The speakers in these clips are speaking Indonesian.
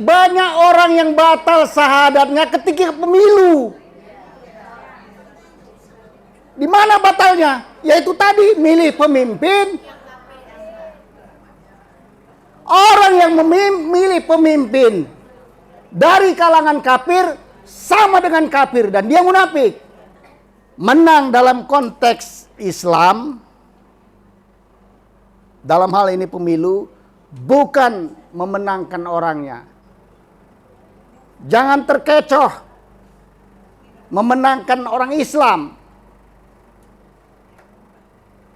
Banyak orang yang batal syahadatnya ketika pemilu. Di mana batalnya? Yaitu tadi, milih pemimpin. Orang yang memilih pemimpin dari kalangan kafir sama dengan kafir dan dia munafik. Menang dalam konteks Islam, dalam hal ini pemilu, bukan memenangkan orangnya. Jangan terkecoh memenangkan orang Islam.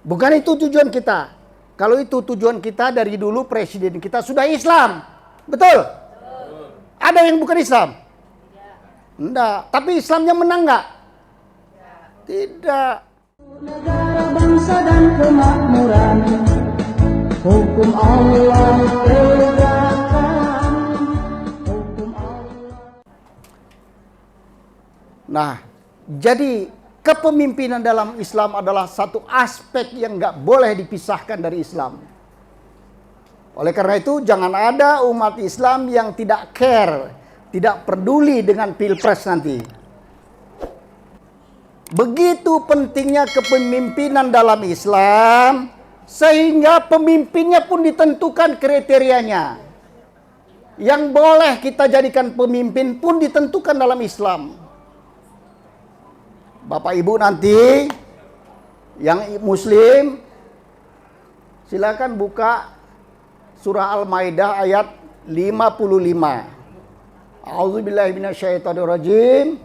Bukan itu tujuan kita. Kalau itu tujuan kita, dari dulu presiden kita sudah Islam. Betul? Ada yang bukan Islam? Enggak. Tapi Islamnya menang enggak? Tidak. Negara, bangsa dan kemakmuran, hukum Allah tegakkan, hukum Allah. Nah, jadi kepemimpinan dalam Islam adalah satu aspek yang nggak boleh dipisahkan dari Islam. Oleh karena itu, jangan ada umat Islam yang tidak care, tidak peduli dengan pilpres nanti. Begitu pentingnya kepemimpinan dalam Islam, sehingga pemimpinnya pun ditentukan kriterianya. Yang boleh kita jadikan pemimpin pun ditentukan dalam Islam. Bapak Ibu nanti yang Muslim silakan buka surah Al-Maidah ayat 55. A'udzubillahi minasyaitonirrajim.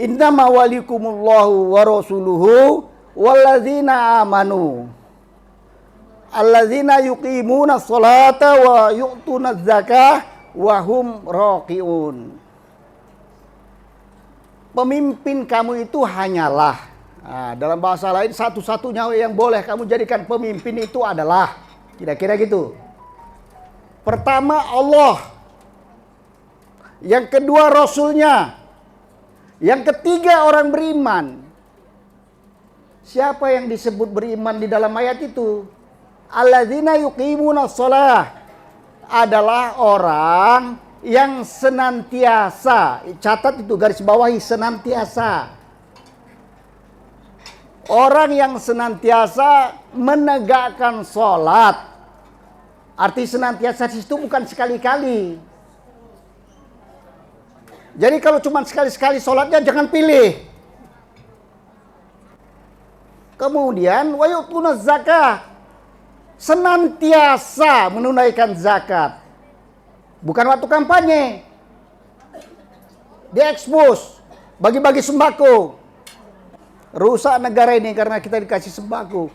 Innama walikumullahu wa rasuluhu walladzina amanu alladzina yuqimuna sholata wa yu'tuna zakah wa hum raqiun. Pemimpin kamu itu hanyalah, nah, dalam bahasa lain satu-satunya yang boleh kamu jadikan pemimpin itu adalah, kira-kira gitu. Pertama Allah, yang kedua Rasulnya, yang ketiga orang beriman. Siapa yang disebut beriman di dalam ayat itu? Alladzina yuqimuna shalah, adalah orang yang senantiasa, catat itu, garis bawahi, senantiasa. Orang yang senantiasa menegakkan sholat. Arti senantiasa di situ bukan sekali-kali. Jadi kalau cuma sekali-sekali sholatnya jangan pilih. Kemudian wa yu'tuna zakah, senantiasa menunaikan zakat. Bukan waktu kampanye. Diekspos, bagi-bagi sembako. Rusak negara ini karena kita dikasih sembako.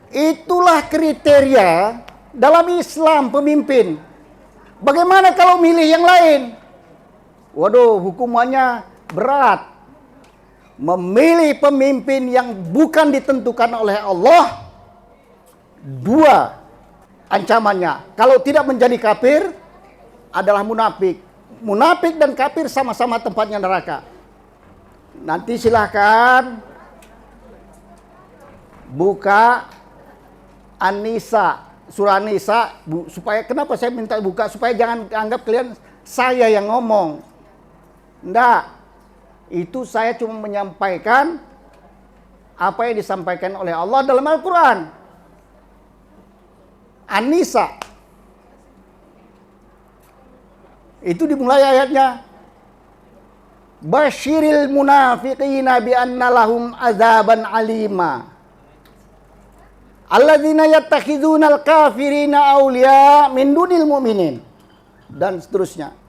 Itulah kriteria dalam Islam pemimpin. Bagaimana kalau milih yang lain? Waduh, hukumannya berat. Memilih pemimpin yang bukan ditentukan oleh Allah, dua ancamannya. Kalau tidak menjadi kafir, adalah munafik. Munafik dan kafir sama-sama tempatnya neraka. Nanti silahkan buka An-Nisa, surah An-Nisa, supaya, kenapa saya minta buka? Supaya jangan anggap kalian saya yang ngomong. Enggak. Itu saya cuma menyampaikan apa yang disampaikan oleh Allah dalam Al-Quran. An-Nisa. Itu dimulai ayatnya. Basyiril munafiqina bi anna lahum azaban alima. Alladzina yattakhidunal kafirina awliya min dunil mu'minin. Dan seterusnya.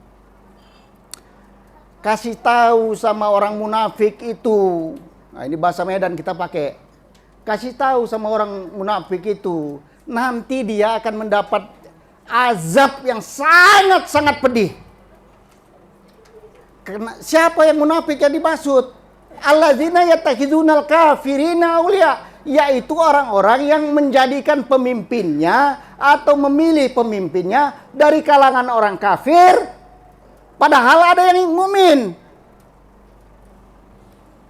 Kasih tahu sama orang munafik itu. Nah, ini bahasa Medan kita pakai. Kasih tahu sama orang munafik itu, nanti dia akan mendapat azab yang sangat-sangat pedih. Karena siapa yang munafik yang dimaksud? Alladzina yattakhidunal kafirina awliya, yaitu orang-orang yang menjadikan pemimpinnya atau memilih pemimpinnya dari kalangan orang kafir, padahal ada yang mukmin.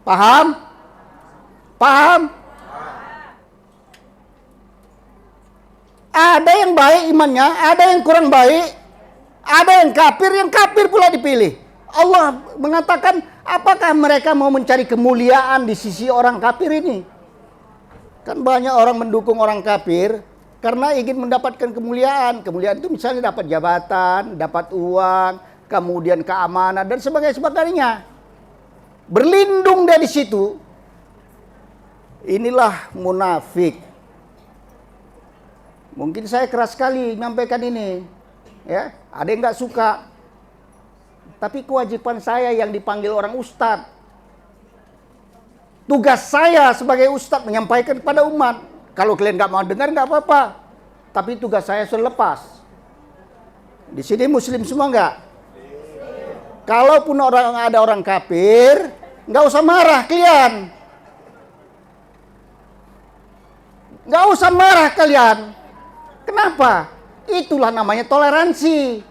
Paham? Paham? Ada yang baik imannya, ada yang kurang baik, ada yang kafir pula dipilih. Allah mengatakan, apakah mereka mau mencari kemuliaan di sisi orang kafir ini? Kan banyak orang mendukung orang kafir karena ingin mendapatkan kemuliaan. Kemuliaan itu misalnya dapat jabatan, dapat uang, kemudian keamanan dan sebagainya. Berlindung dari situ. Inilah munafik. Mungkin saya keras sekali menyampaikan ini. Ya, ada yang nggak suka. Tapi kewajiban saya yang dipanggil orang ustadz. Tugas saya sebagai ustadz menyampaikan kepada umat. Kalau kalian nggak mau dengar nggak apa-apa. Tapi tugas saya sudah lepas. Di sini muslim semua nggak? Kalaupun ada orang kafir, nggak usah marah kalian. Nggak usah marah kalian. Kenapa? Itulah namanya toleransi.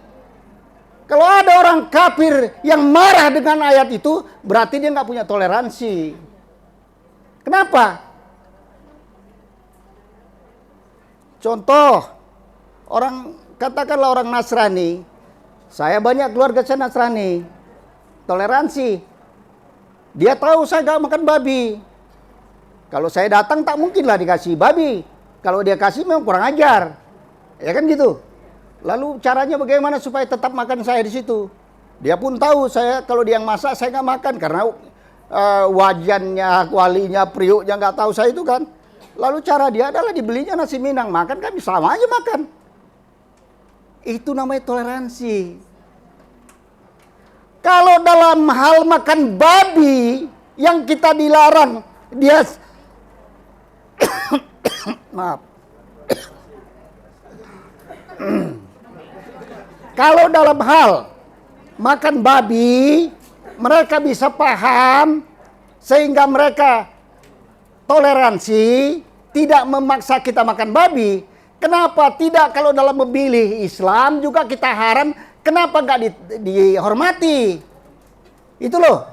Kalau ada orang kafir yang marah dengan ayat itu, berarti dia nggak punya toleransi. Kenapa? Contoh, katakanlah orang Nasrani. Saya banyak keluarga saya Nasrani. Toleransi. Dia tahu saya nggak makan babi. Kalau saya datang tak mungkinlah dikasih babi. Kalau dia kasih memang kurang ajar. Ya kan gitu. Lalu caranya bagaimana supaya tetap makan saya di situ? Dia pun tahu saya kalau dia yang masak saya nggak makan karena wajannya, kualinya, periuknya nggak tahu saya itu kan. Lalu cara dia adalah dibelinya nasi Minang, makan kami sama aja makan. Itu namanya toleransi. Kalau dalam hal makan babi yang kita dilarang, dia maaf. Kalau dalam hal makan babi, mereka bisa paham sehingga mereka toleransi, tidak memaksa kita makan babi. Kenapa tidak kalau dalam memilih Islam juga kita haram, kenapa nggak dihormati? Itu loh.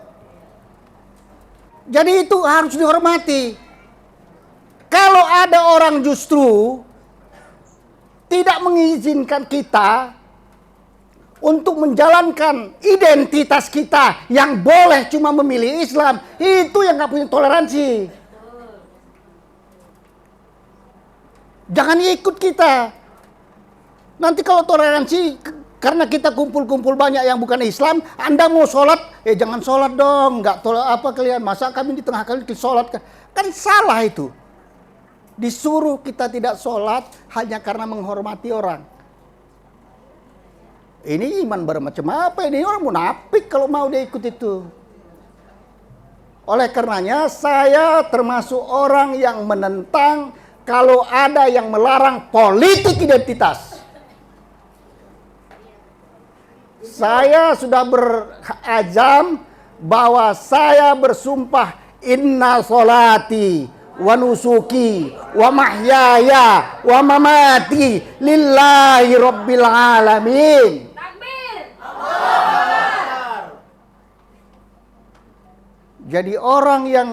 Jadi itu harus dihormati. Kalau ada orang justru tidak mengizinkan kita untuk menjalankan identitas kita yang boleh cuma memilih Islam, itu yang nggak punya toleransi. Jangan ikut kita. Nanti kalau toleransi karena kita kumpul-kumpul banyak yang bukan Islam, Anda mau sholat, jangan sholat dong, nggak apa kalian, masa kami di tengah kalian sholat, kan salah itu. Disuruh kita tidak sholat hanya karena menghormati orang. Ini iman bermacam apa? Ini orang munafik kalau mau dia ikut itu. Oleh karenanya saya termasuk orang yang menentang kalau ada yang melarang politik identitas. Saya sudah berazam bahwa saya bersumpah inna sholati wa nusuki wa mahyaya wa mamati lillahi rabbil alamin. Jadi orang yang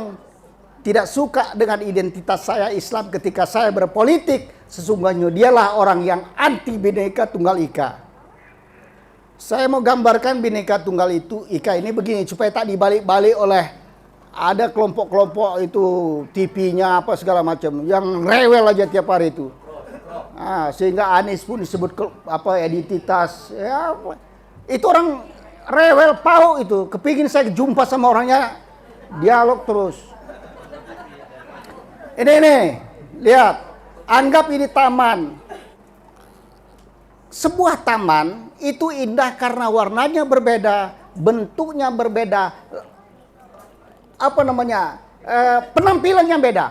tidak suka dengan identitas saya Islam ketika saya berpolitik, sesungguhnya dialah orang yang anti Bhinneka Tunggal Ika. Saya mau gambarkan Bhinneka Tunggal Ika ini begini supaya tak dibalik-balik oleh ada kelompok-kelompok itu TV-nya apa segala macam yang rewel aja tiap hari itu. Sehingga Anies pun disebut identitas. Ya, itu orang rewel pau itu. Kepingin saya jumpa sama orangnya, dialog terus. Ini, lihat. Anggap ini taman. Sebuah taman itu indah karena warnanya berbeda, bentuknya berbeda, penampilannya beda.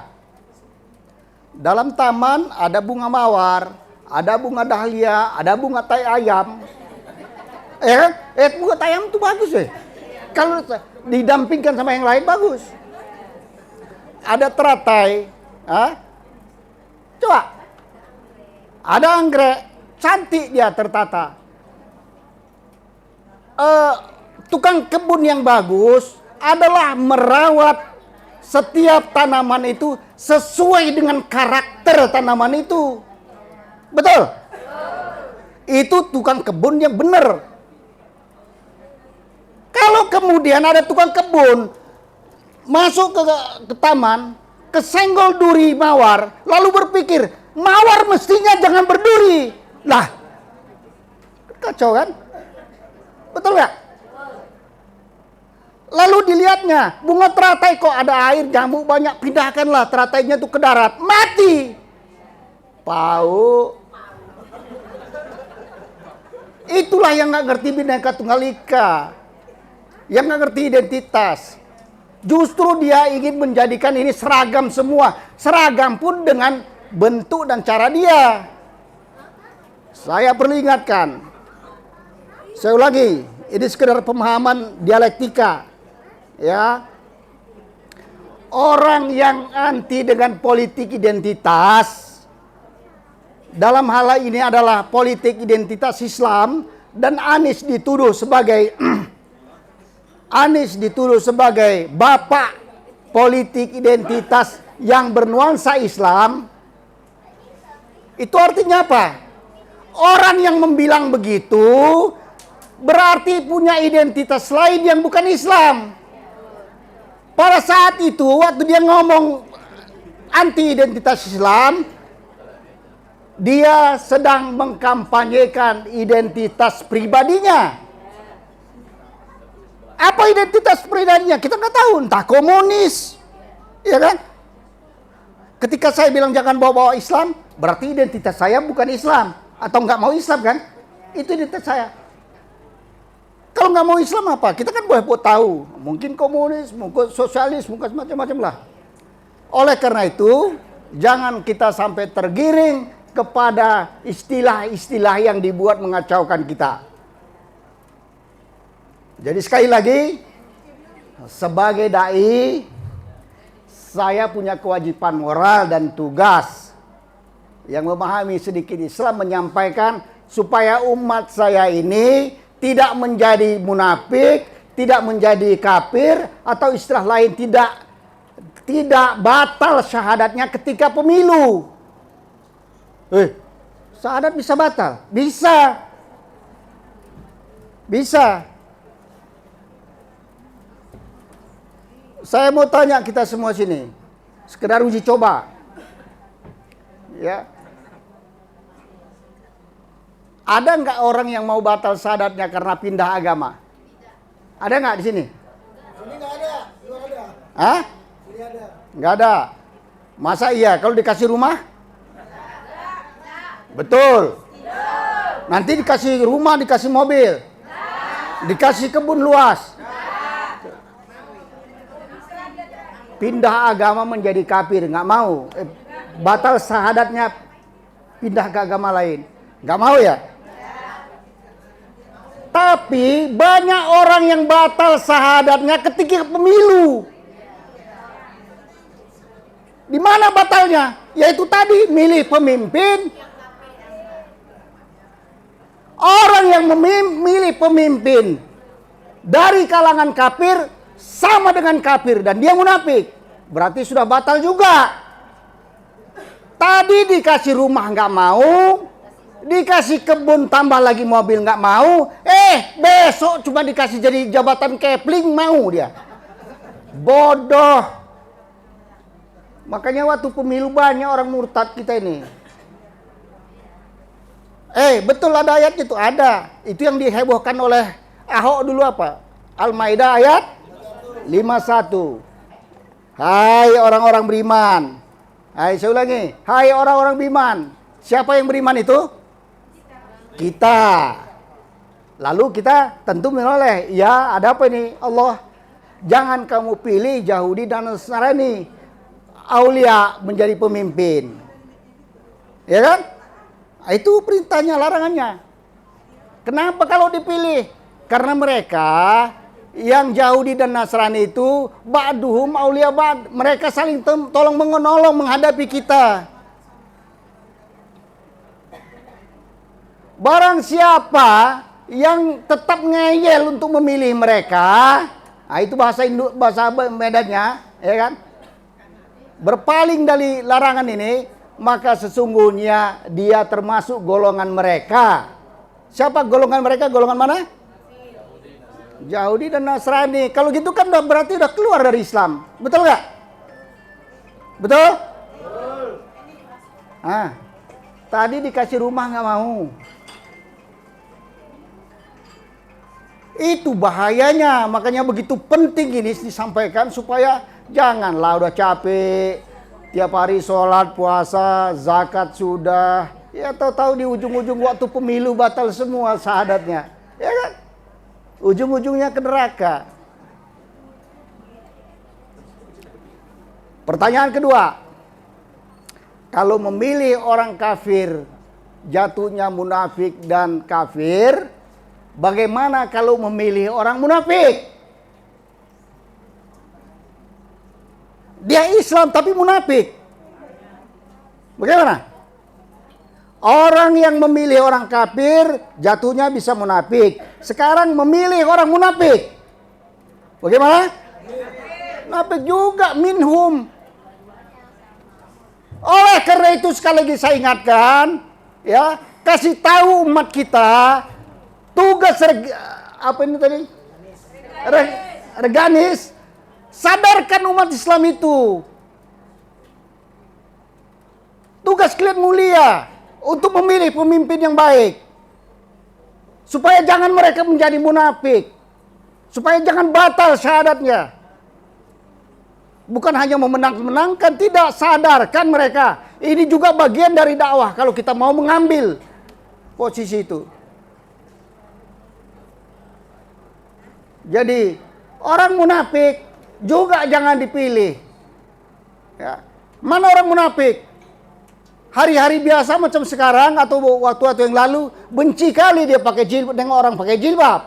Dalam taman ada bunga mawar, ada bunga dahlia, ada bunga tai ayam. Bunga tai ayam itu bagus kalau didampingkan sama yang lain bagus. Ada teratai, coba. Ada anggrek, cantik dia tertata. Tukang kebun yang bagus adalah merawat setiap tanaman itu sesuai dengan karakter tanaman itu. Betul? Itu tukang kebun yang benar. Kalau kemudian ada tukang kebun masuk ke taman, kesenggol duri mawar, lalu berpikir, mawar mestinya jangan berduri. Lah, kacau kan? Betul nggak? Lalu dilihatnya, bunga teratai kok ada air, jamuk banyak, pindahkanlah teratainya itu ke darat. Mati. Pau. Itulah yang nggak ngerti Bhinneka Tunggal Ika, yang nggak ngerti identitas. Justru dia ingin menjadikan ini seragam semua, seragam pun dengan bentuk dan cara dia. Saya perlu ingatkan, saya ulangi, ini sekedar pemahaman dialektika, ya. Orang yang anti dengan politik identitas, dalam hal ini adalah politik identitas Islam, dan Anies dituduh sebagai bapak politik identitas yang bernuansa Islam. Itu artinya apa? Orang yang membilang begitu berarti punya identitas lain yang bukan Islam. Pada saat itu waktu dia ngomong anti identitas Islam, dia sedang mengkampanyekan identitas pribadinya. Apa identitas pribadinya? Kita nggak tahu, entah komunis, ya kan? Ketika saya bilang jangan bawa-bawa Islam, berarti identitas saya bukan Islam, atau nggak mau Islam kan? Itu identitas saya. Kalau nggak mau Islam apa? Kita kan boleh tahu, mungkin komunis, mungkin sosialis, mungkin macam-macam lah. Oleh karena itu, jangan kita sampai tergiring kepada istilah-istilah yang dibuat mengacaukan kita. Jadi sekali lagi, sebagai dai, saya punya kewajiban moral dan tugas yang memahami sedikit Islam, menyampaikan supaya umat saya ini tidak menjadi munafik, tidak menjadi kafir, atau istilah lain tidak batal syahadatnya ketika pemilu. Syahadat bisa batal? Bisa. Bisa. Saya mau tanya kita semua sini, sekedar uji coba. Ya. Ada nggak orang yang mau batal syahadatnya karena pindah agama? Ada nggak di sini? Ini nggak ada, nggak ada. Hah? Ini ada. Nggak ada. Masa iya? Kalau dikasih rumah? Betul. Nanti dikasih rumah, dikasih mobil, dikasih kebun luas. Pindah agama menjadi kafir, nggak mau. Batal syahadatnya, pindah ke agama lain, nggak mau ya. Tapi banyak orang yang batal syahadatnya ketika pemilu. Di mana batalnya? Yaitu tadi milih pemimpin. Orang yang memilih pemimpin dari kalangan kafir sama dengan kafir dan dia munafik, berarti sudah batal juga. Tadi dikasih rumah nggak mau, dikasih kebun tambah lagi mobil nggak mau, besok cuma dikasih jadi jabatan kepling mau dia. Bodoh. Makanya waktu pemilu banyak orang murtad kita ini. Betul ada ayat itu, ada. Itu yang dihebohkan oleh Ahok dulu apa? Al-Maidah ayat 51. Hai orang-orang beriman. Hai, saya ulangi. Hai orang-orang beriman. Siapa yang beriman itu? Kita. Lalu kita tentu menoleh. Ya, ada apa ini? Allah, jangan kamu pilih Yahudi dan Nasrani, aulia menjadi pemimpin. Ya kan? Itu perintahnya, larangannya. Kenapa kalau dipilih? Karena mereka yang Yahudi dan Nasrani itu ba'duhum aulia ba'd, mereka saling tolong menolong menghadapi kita. Barang siapa yang tetap ngeyel untuk memilih mereka, itu bahasa Medannya, ya kan? Berpaling dari larangan ini, maka sesungguhnya dia termasuk golongan mereka. Siapa golongan mereka? Golongan mana? Yahudi dan Nasrani. Kalau gitu kan berarti udah keluar dari Islam. Betul nggak? Betul? Tadi dikasih rumah nggak mau. Itu bahayanya. Makanya begitu penting ini disampaikan supaya janganlah udah capek. Tiap hari sholat, puasa, zakat sudah. Ya tahu-tahu di ujung-ujung waktu pemilu batal semua syahadatnya. Ya kan? Ujung-ujungnya ke neraka. Pertanyaan kedua. Kalau memilih orang kafir, jatuhnya munafik dan kafir. Bagaimana kalau memilih orang munafik? Dia Islam tapi munafik. Bagaimana? Orang yang memilih orang kafir jatuhnya bisa munafik. Sekarang memilih orang munafik. Bagaimana? Munafik juga minhum. Oleh karena itu sekali lagi saya ingatkan, ya, kasih tahu umat kita tugas apa ini tadi? Reganis. Sadarkan umat Islam itu. Tugas kalian mulia untuk memilih pemimpin yang baik. Supaya jangan mereka menjadi munafik. Supaya jangan batal syahadatnya. Bukan hanya memenangkan, tidak, sadarkan mereka. Ini juga bagian dari dakwah kalau kita mau mengambil posisi itu. Jadi orang munafik juga jangan dipilih. Ya. Mana orang munafik? Hari-hari biasa macam sekarang atau waktu-waktu yang lalu benci kali dia pakai jilbab dengan orang pakai jilbab.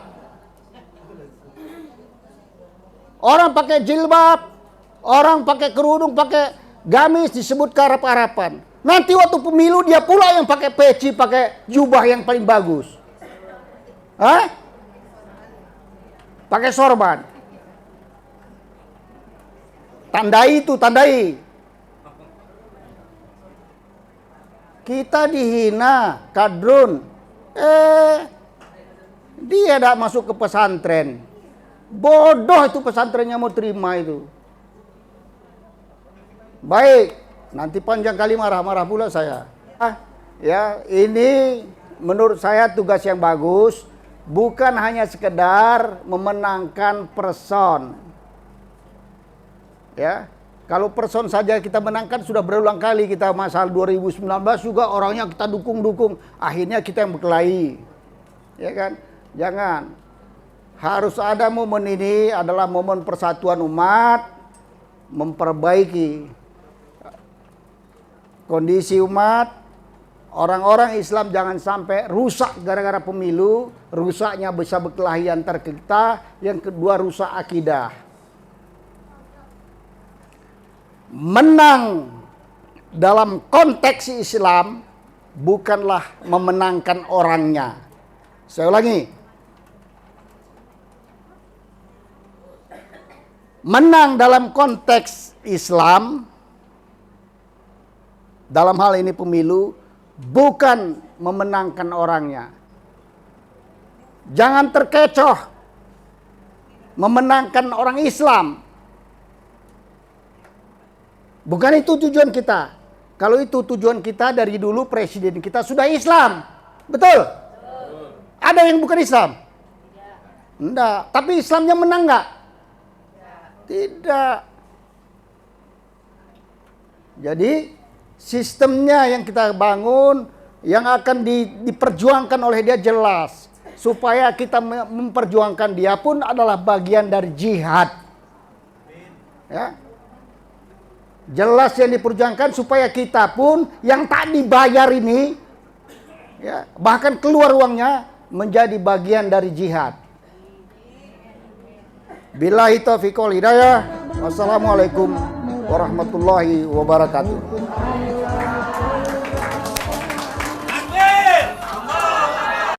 Orang pakai jilbab, orang pakai kerudung, pakai gamis disebut karap-karapan. Nanti waktu pemilu dia pula yang pakai peci, pakai jubah yang paling bagus. Pakai sorban. Tandai itu, tandai. Kita dihina, kadrun. Dia tidak masuk ke pesantren. Bodoh itu pesantrennya mau terima itu. Baik, nanti panjang kali marah-marah pula saya. Ya, ini menurut saya tugas yang bagus. Bukan hanya sekedar memenangkan person. Ya, kalau person saja kita menangkan sudah berulang kali kita masalah 2019 juga orangnya kita dukung-dukung. Akhirnya kita yang berkelahi. Ya kan? Jangan. Harus ada momen ini adalah momen persatuan umat. Memperbaiki kondisi umat. Orang-orang Islam jangan sampai rusak gara-gara pemilu. Rusaknya bisa berkelahi antar kita. Yang kedua rusak akidah. Menang dalam konteks Islam bukanlah memenangkan orangnya. Saya ulangi. Menang dalam konteks Islam, dalam hal ini pemilu, bukan memenangkan orangnya. Jangan terkecoh memenangkan orang Islam. Bukan itu tujuan kita. Kalau itu tujuan kita dari dulu presiden kita sudah Islam. Betul? Ada yang bukan Islam? Enggak. Tapi Islamnya menang enggak? Tidak. Jadi sistemnya yang kita bangun, yang akan diperjuangkan oleh dia jelas. Supaya kita memperjuangkan dia pun adalah bagian dari jihad. Ya. Jelas yang diperjuangkan supaya kita pun yang tak dibayar ini, ya, bahkan keluar uangnya menjadi bagian dari jihad. Billahi taufiq wal hidayah. Wassalamualaikum warahmatullahi wabarakatuh.